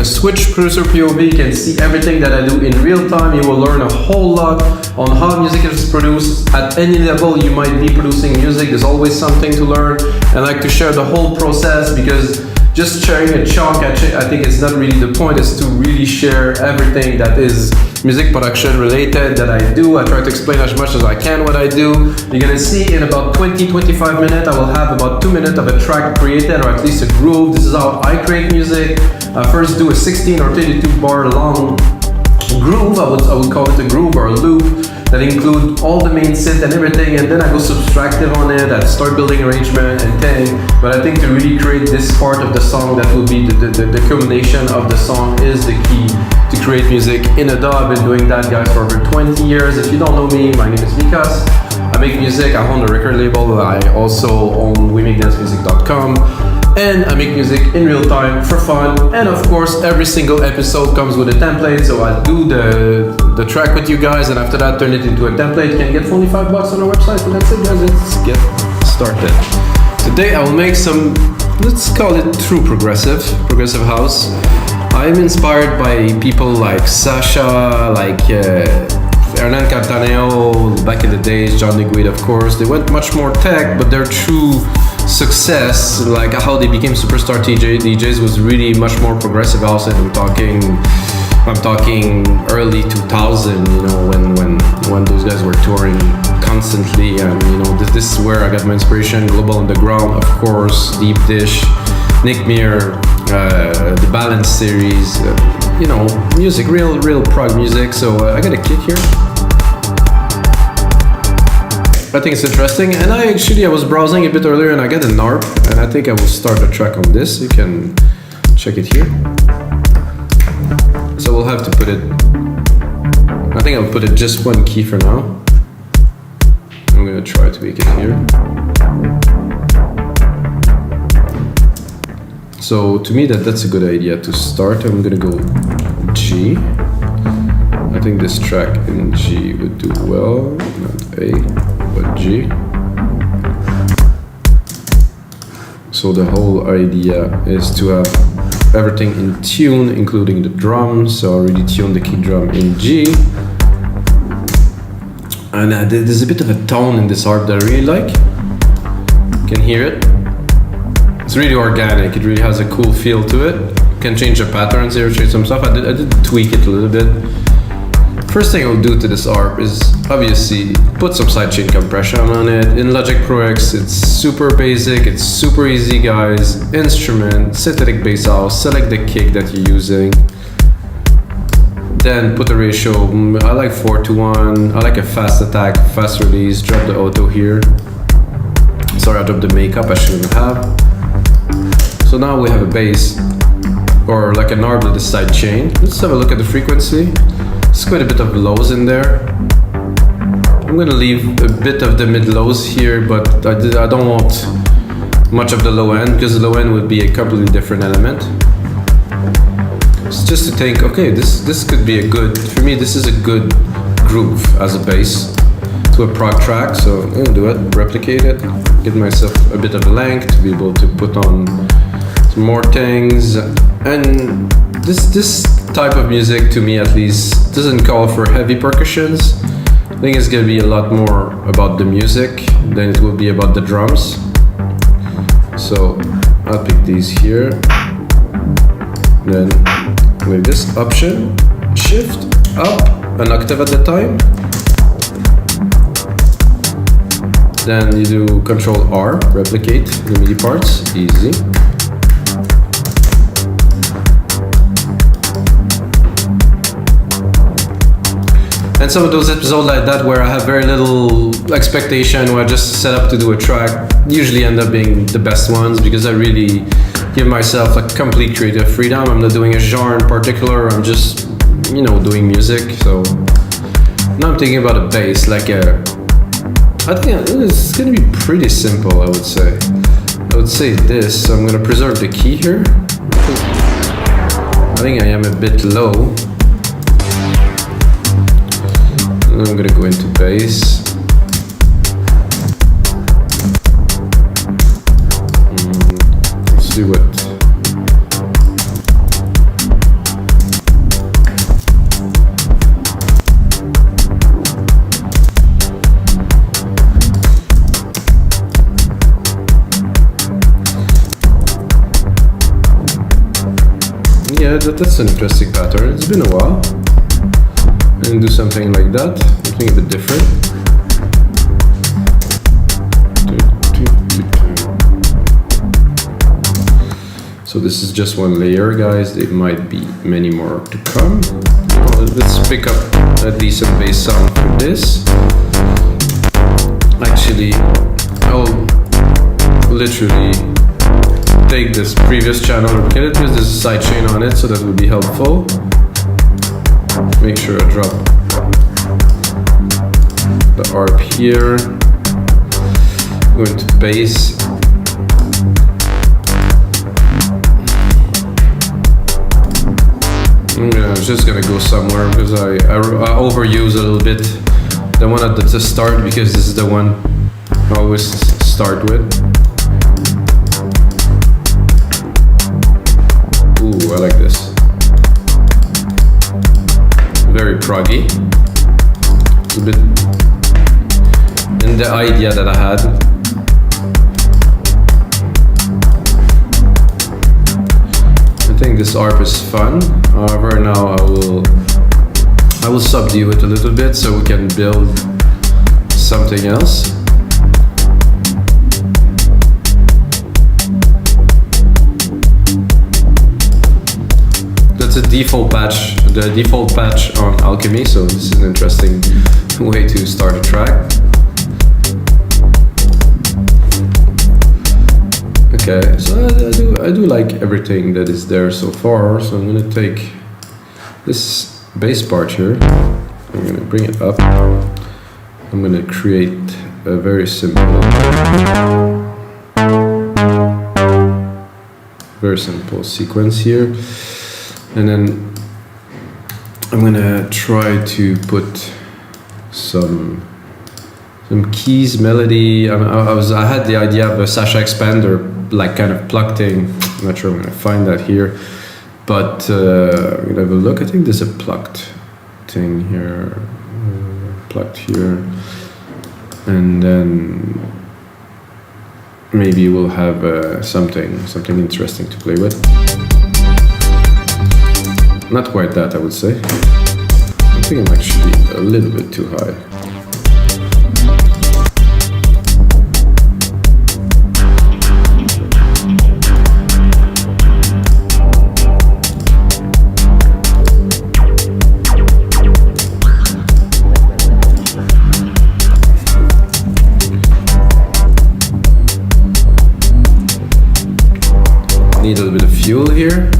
a switch producer POV, you can see everything that I do in real time. You will learn a whole lot on how music is produced. At any level you might be producing music, there's always something to learn. I like to share the whole process, because just sharing a chunk, I think it's not really the point. Is to really share everything that is music production related that I do. I try to explain as much as I can what I do. You're gonna see in about 20-25 minutes, I will have about 2 minutes of a track created, or at least a groove. This is how I create music. I first do a 16 or 32 bar long groove. I would call it a groove or a loop that include all the main synth and everything, and then I go subtractive on it. I start building arrangement and thing. But I think to really create this part of the song that will be the culmination of the song is the key to create music in a DAW. I've been doing that, guys, for over 20 years. If you don't know me, my name is Vikas. I make music, I own a record label. I also own WeMakeDanceMusic.com. And I make music in real time for fun. And of course, every single episode comes with a template. So I do the track with you guys, and after that, turn it into a template. You can get for only $5 on our website. And that's it, guys. Let's get started. Today, I will make some, let's call it true progressive house. I'm inspired by people like Sasha, like Hernan Cartaneo, back in the days, John DeGuide, of course. They went much more tech, but their true success, like how they became superstar DJs, was really much more progressive house. And I'm talking early 2000, you know, when those guys were touring constantly. And you know, this is where I got my inspiration. Global Underground, of course, Deep Dish, Nick Muir, the Balance series, you know, music, real prog music. So I got a kick here. I think it's interesting, and I was browsing a bit earlier and I got an ARP, and I think I will start a track on this. You can check it here. So we'll have to put it, I think I'll put it just one key for now. I'm gonna try to make it here. So to me that's a good idea to start. I'm gonna go G. I think this track in G would do well, not A, but G. So the whole idea is to have everything in tune, including the drums. So I already tuned the kick drum in G. And there's a bit of a tone in this harp that I really like. You can hear it. It's really organic. It really has a cool feel to it. You can change the patterns here, change some stuff. I did tweak it a little bit. First thing I'll do to this ARP is obviously put some sidechain compression on it. In Logic Pro X, it's super basic, it's super easy, guys. Instrument, synthetic bass house, select the kick that you're using. Then put the ratio, I like 4:1. I like a fast attack, fast release, drop the auto here. Sorry, I dropped the makeup, I shouldn't have. So now we have a bass, or like an ARP with a sidechain. Let's have a look at the frequency. There's quite a bit of lows in there. I'm gonna leave a bit of the mid lows here, but I don't want much of the low end, because the low end would be a completely different element. It's just to think, okay, this could be a good, for me this is a good groove as a bass to a prog track. So I'm gonna do it, replicate it, give myself a bit of length to be able to put on some more things. And this type of music, to me at least, doesn't call for heavy percussions. I think it's gonna be a lot more about the music than it will be about the drums. So I'll pick these here. Then with this option, shift up an octave at a time. Then you do Control R, replicate the MIDI parts, easy. And some of those episodes like that where I have very little expectation, where I just set up to do a track, usually end up being the best ones, because I really give myself like complete creative freedom. I'm not doing a genre in particular, I'm just, you know, doing music. So now I'm thinking about a bass, like I think it's gonna be pretty simple, I would say. I would say this, so I'm gonna preserve the key here. I think I am a bit low. And I'm gonna go into bass. Let's see what. Yeah, that's an interesting pattern. It's been a while. And do something like that, something a bit different. So this is just one layer, guys. There might be many more to come. Well, let's pick up a decent bass sound for this. Actually, I'll literally take this previous channel and get it with this sidechain on it, so that would be helpful. Make sure I drop the arp here. Go into bass. I'm just gonna go somewhere because I overuse a little bit the one at the start, because this is the one I always start with. Ooh, I like this. Very proggy. It's a bit in the idea that I had. I think this arp is fun. However, now I will subdue it a little bit so we can build something else. That's a default patch, the default patch on Alchemy, so this is an interesting way to start a track. Okay, so I do like everything that is there so far, so I'm gonna take this bass part here, I'm gonna bring it up, I'm gonna create a very simple sequence here, and then I'm gonna try to put some keys, melody. I had the idea of a Sasha expander, like kind of plucked thing. I'm not sure I'm gonna find that here, but I'm gonna have a look. I think there's a plucked thing here, plucked here, and then maybe we'll have something interesting to play with. Not quite that, I would say. I think I'm actually a little bit too high. Need a little bit of fuel here.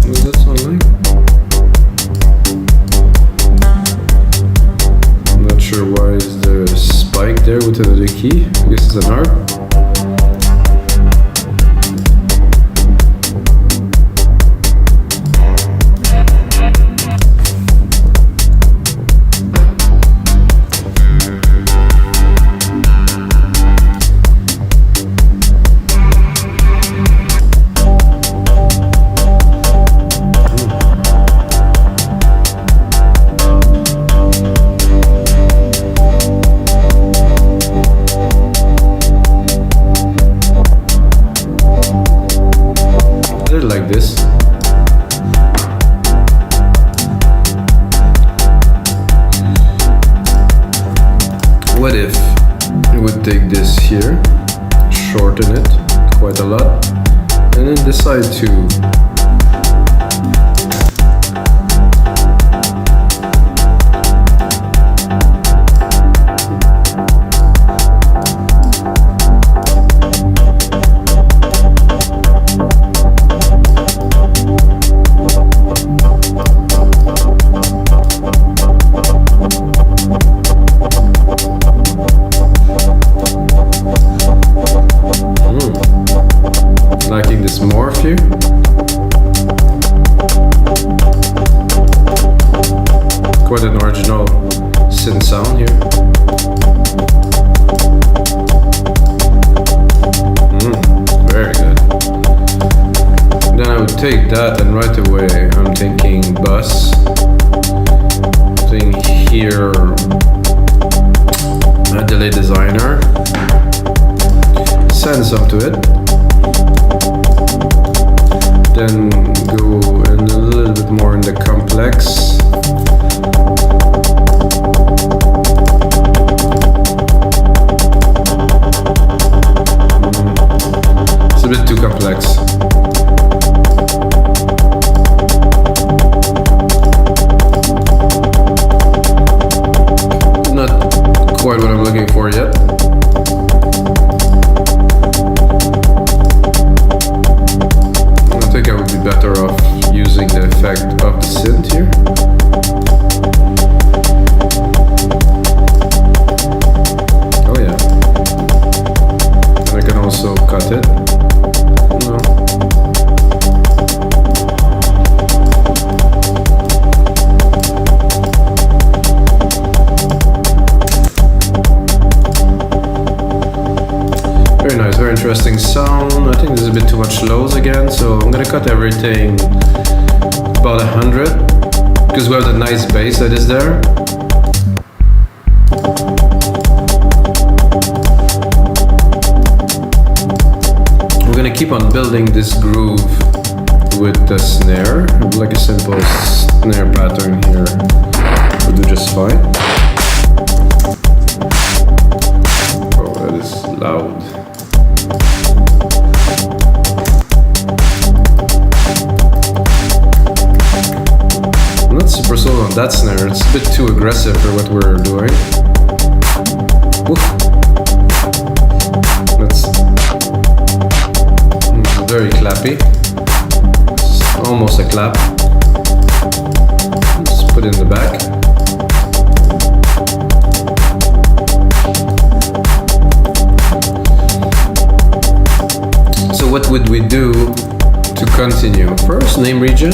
What does that sound like? I'm not sure why is there a spike there with another key. I guess it's an harp. Like this. What if we would take this here, shorten it quite a lot, and then decide to liking this morph here. Quite an original synth sound here. Very good. Then I would take that and right away I'm thinking bus. Thing here. delay designer, send some to it, then go in a little bit more in the complex. It's a bit too complex. Quite what I'm looking for yet. I think I would be better off using the effect of the synth here. Oh yeah. And I can also cut it. No. Very nice, very interesting sound. I think there's a bit too much lows again, so I'm gonna cut everything about 100 because we have that nice bass that is there. We're gonna keep on building this groove with the snare, like a simple snare pattern here. We'll do just fine. Oh, that is loud. I'm not super sold on that snare, it's a bit too aggressive for what we're doing. Oof. That's very clappy. It's almost a clap. Let's put it in the back. So what would we do to continue? First, name region,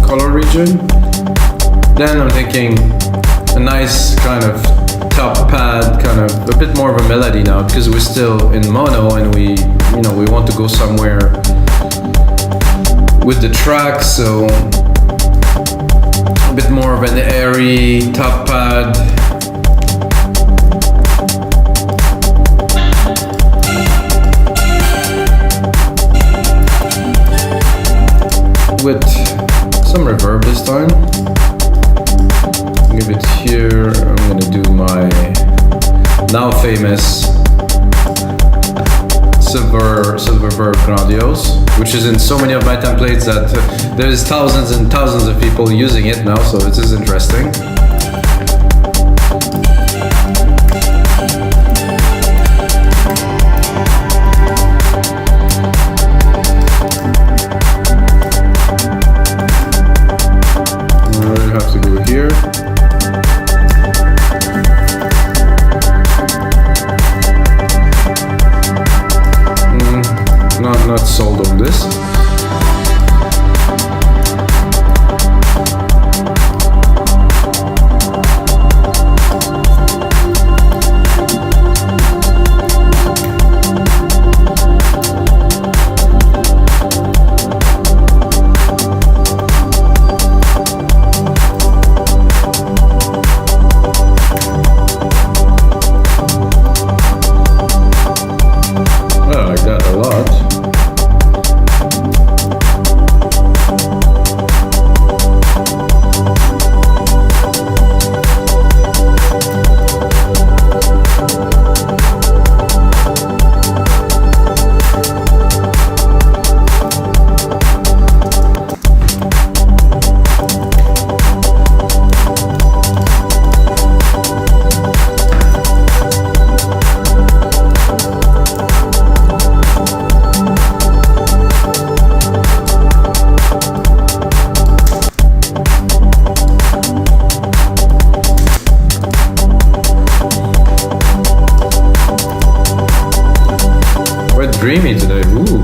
color region. Then I'm thinking a nice kind of top pad, kind of a bit more of a melody now because we're still in mono and we want to go somewhere with the track, so a bit more of an airy top pad. With some reverb this time. Give it here. I'm gonna do my now famous silver verb grandiose, which is in so many of my templates that there's thousands and thousands of people using it now, so this is interesting. I have to go here. Not sold on this. I like that a lot. Dreamy today, ooh.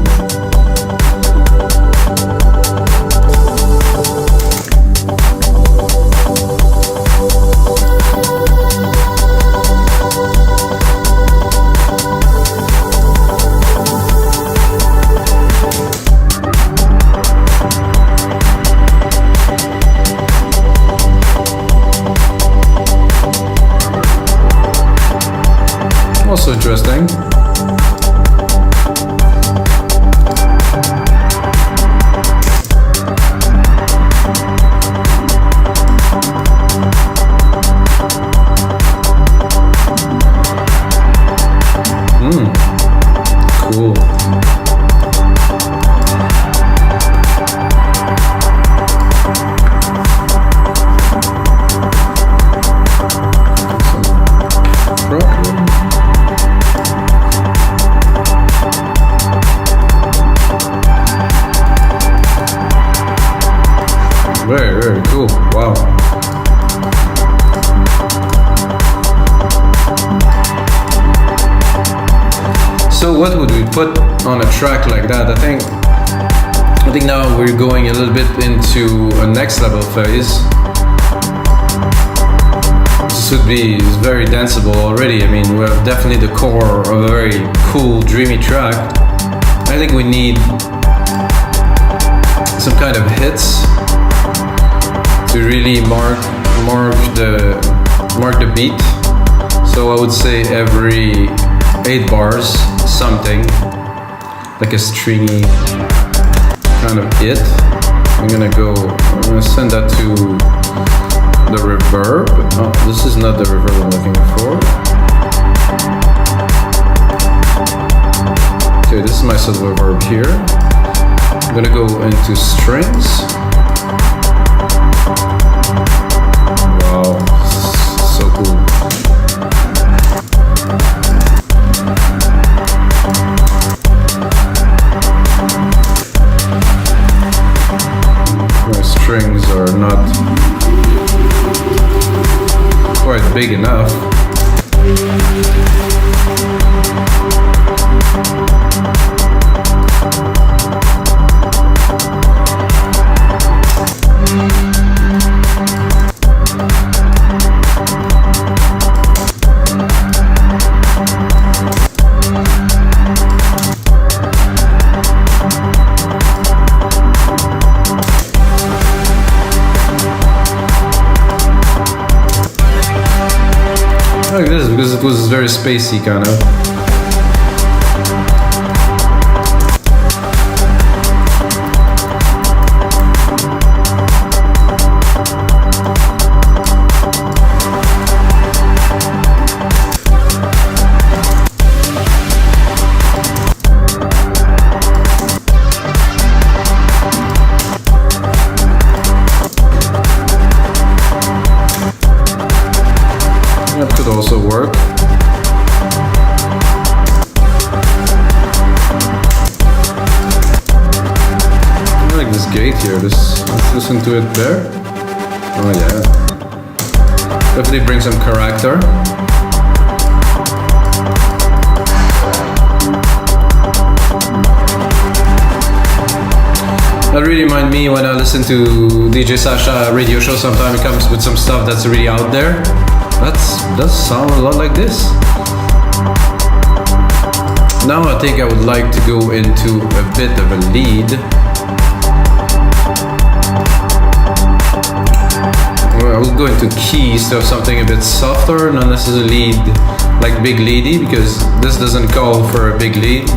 Also interesting. Cool. Very, very cool. Wow. So what would we put on a track like that? I think now we're going a little bit into a next level phase. This would be very danceable already. I mean, we have definitely the core of a very cool, dreamy track. I think we need some kind of hits to really mark the beat. So I would say every 8 bars, something like a stringy kind of hit. I'm gonna send that to the reverb. Oh, this is not the reverb I'm looking for. Okay, this is my sub reverb here. I'm gonna go into strings. Wow, so cool. My strings are not quite big enough. Like this, because it was very spacey kind of. That could also work. I like this gate here. Let's listen to it there. Oh yeah. Definitely bring some character. That really reminds me when I listen to DJ Sasha radio show. Sometimes it comes with some stuff that's really out there. That does sound a lot like this. Now I think I would like to go into a bit of a lead. Well, I will go into keys, so something a bit softer, not necessarily lead like big leady, because this doesn't call for a big lead.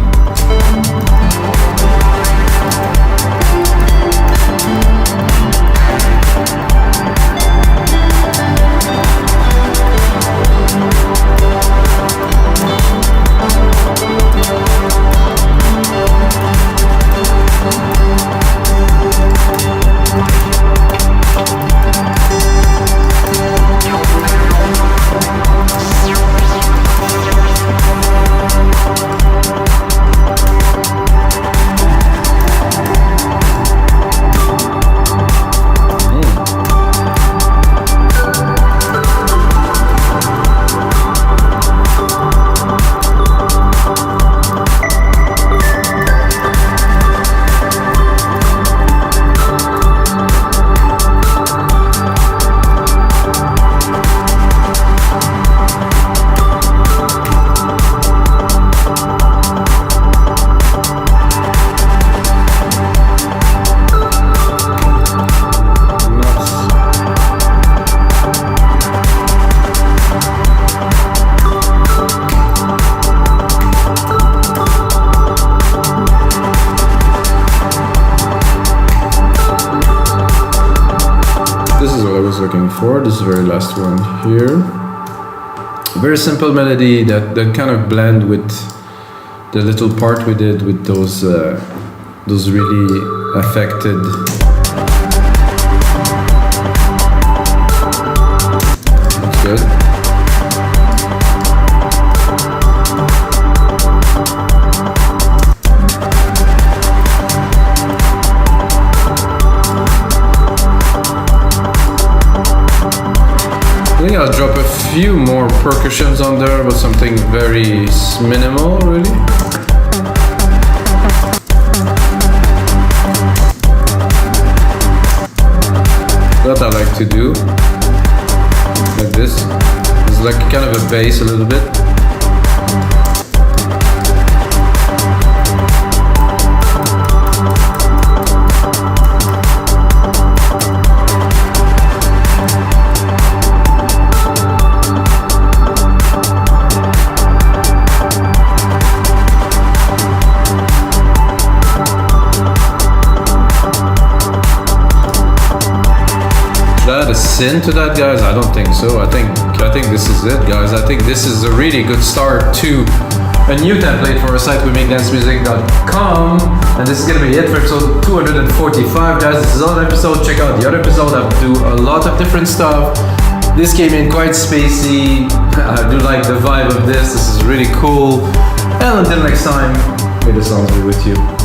before. This is the very last one here. Very simple melody that kind of blend with the little part we did with those really affected. That's good. I think I'll drop a few more percussions on there, but something very minimal, really. That I like to do, like this. It's like kind of a bass a little bit. Add a synth to that, guys? I don't think so. I think this is it, guys. I think this is a really good start to a new template for our site, WeMakeDanceMusic.com, and this is gonna be it for episode 245, guys. This is another episode. Check out the other episode. I do a lot of different stuff. This came in quite spacey. I do like the vibe of this. This is really cool. And until next time, may the sounds be with you.